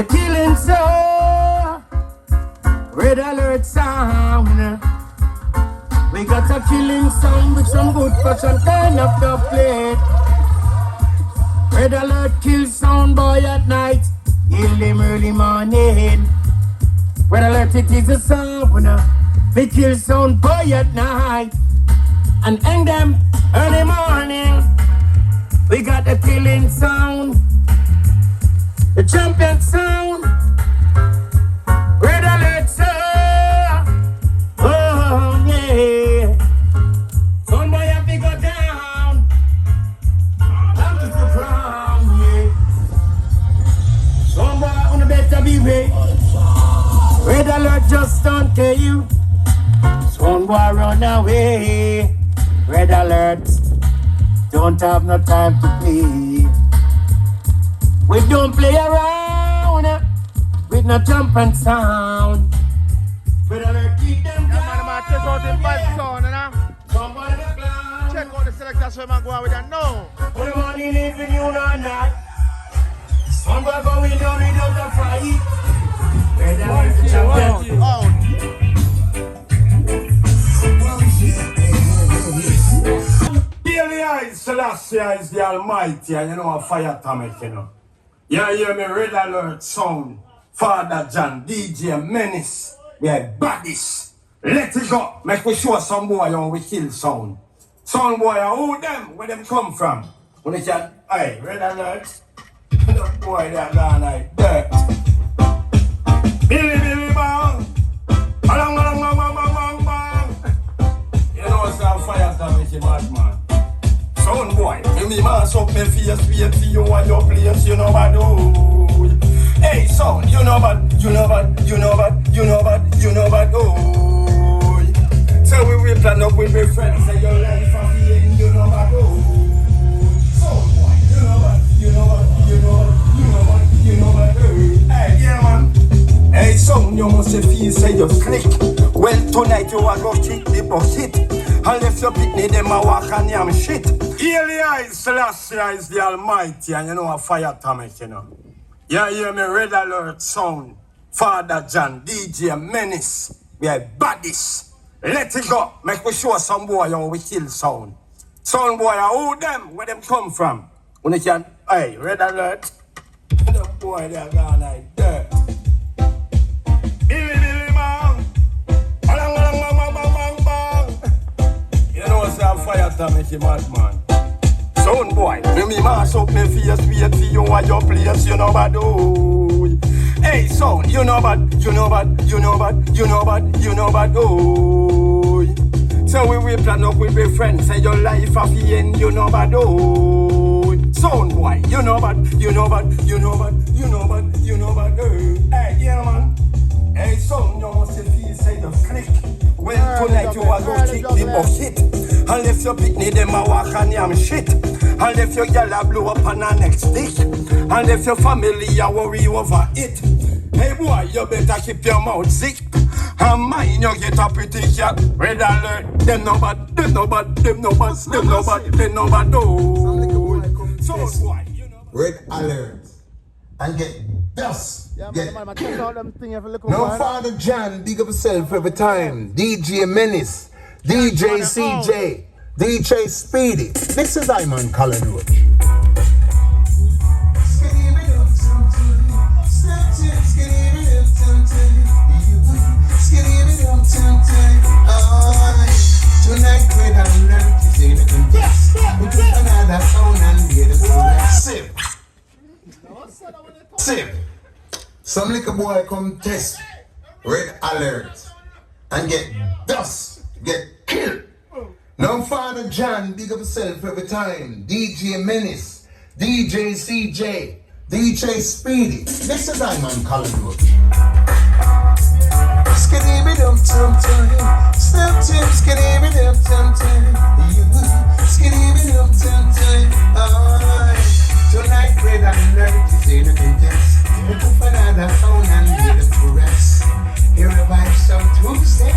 The killing sound. Red alert sound. We got a killing sound with some good fashion kind of the plate. Red alert kill sound boy at night, kill him early morning. Red alert it is a sound, we kill sound boy at night and hang them early morning. We got the killing sound, the champion sound. Red alert sound, oh yeah. Sound boy have to go down, down to the ground, yeah. Sound boy on the better be ready. Red alert just don't care you. Sound boy run away. Red alert don't have no time to play. We don't play around with no jump and sound. Red alert keep them down. Yeah, man, test out them bad sound, check out the selectors where man go out with that now. Put the money living you or not. Sound boy going down without a fight. Red alert the champion. Selassie is the Almighty, and you know a fire atomic, you know. You hear me, red alert sound. Father John, DJ Menace, we are baddies. Let it go. Make we show some boy how we kill sound. Sound boy, who them? Where them come from? When they can, hey, red alert. That boy, they are gone like dirt. Billy, Billy, bang. Bang, bang, bang, bang, bang, bang. You know it's a fire atomic, bad man. Sound boy, give me mass up my face, wait for you and your place, you know what do. Hey sound, you know what, you know what, you know what, you know what, you know what do. So we will plan up with my friends, say your life of the end, you know what do. Sound boy, you know what, you know what, you know what, you know what, you know what do. Hey, yeah man. Hey sound, you must feel say you slick. Well tonight you are gonna kick the bucket. And if you pick me, them a walk and yam shit. Eli Selassie is the Almighty, and you know a fire atomic, you know. You hear me, red alert sound. Father John, DJ Menace, we are baddies. Let it go. Make we show some boy how we kill sound. Sound boy, who them? Where them come from? When they can, hey, red alert. The boy, they are gone like dirt. Billy, Billy, man. Bang, bang, bang, bang, bang, bang. You know what's a fire atomic, madman. Sound boy, when me mash up my face, wait for you and your place, you know what do. Hey sound, you know what, you know what, you know what, you know what, you know what do. So we will plan up with my friends, say your life of the end, you know what do. Sound boy, you know what, you know what, you know what, you know what, you know what do. Hey yeah man. Hey sound, you must feel say you slick. Well tonight you are gonna kick the bucket. And if you pick me, them a walk and yam shit. And if your girl a blow up on her next dick. And if your family a worry over it. Hey boy, you better keep your mouth zick. And mine you get a pretty cat. Red alert, them no bad, them no bad, them no bad, them no bad, them no bad, no. So boy, you know. Red alert. And get dust. Yeah, get man, no Father John, big up yourself every time. DJ Menace, DJ CJ, DJ Speedy. This is Iman Colin Roach. Tonight Red alert is in the yes. We took another sound and made a sip. Sip. Some little boy come test red alert and get dust, get killed. Now Father John, big up yourself every time. DJ Menace, DJ CJ, DJ Speedy. This is Iman Colin Roach. Skiddy-bidum-tum-tum, snap-tim, skiddy-bidum-tum-tum, skiddy-bidum-tum-tum. Tonight Red alert is in the contest. We took another sound and made a progress. Here revive some Tuesday,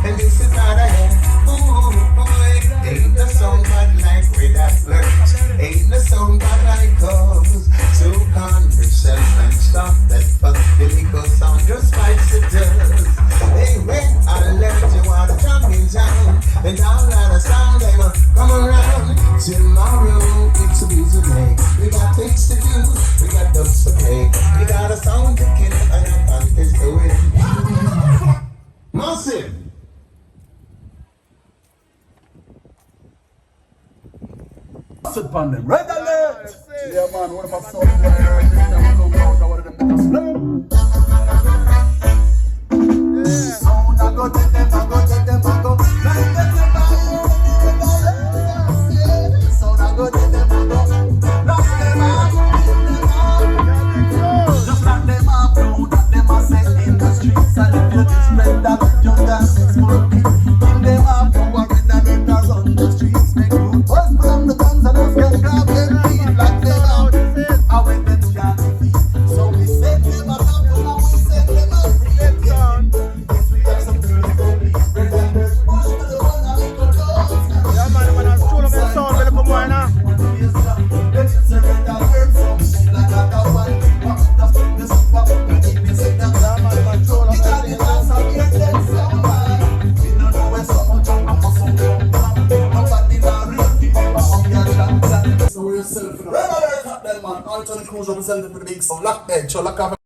and this is not a head. Ooh, boy, ain't the sound bad like Red alert. Ain't the sound bad like goes. So calm yourself and stop that upon them. Red alert! Yeah, man, what if I saw you right now? One of them that explain. So I go take them, I go take them, I go. So I go take them, I go. Lock them up, just lock them up, know that them are set in the streets. And if you disrespect that, you dance is smoking. Kill them up, you are in the meters on the streets. Make you bust from the guns and us can grab them feet. Lock them up, I went them can't defeat. So we set them up, now we set them up. Yes, we have some beautiful beats. Push to the one and make a dance. Yeah, man, when I'm true of the sound, we'll come on now. It's a red alert from me like a one. That's the super, we sit down. Yeah, man, when I'm true of the sound. So we're yourself, red alert, man. Anthony Cruz representing for the big sound. Lock bed, so lock off.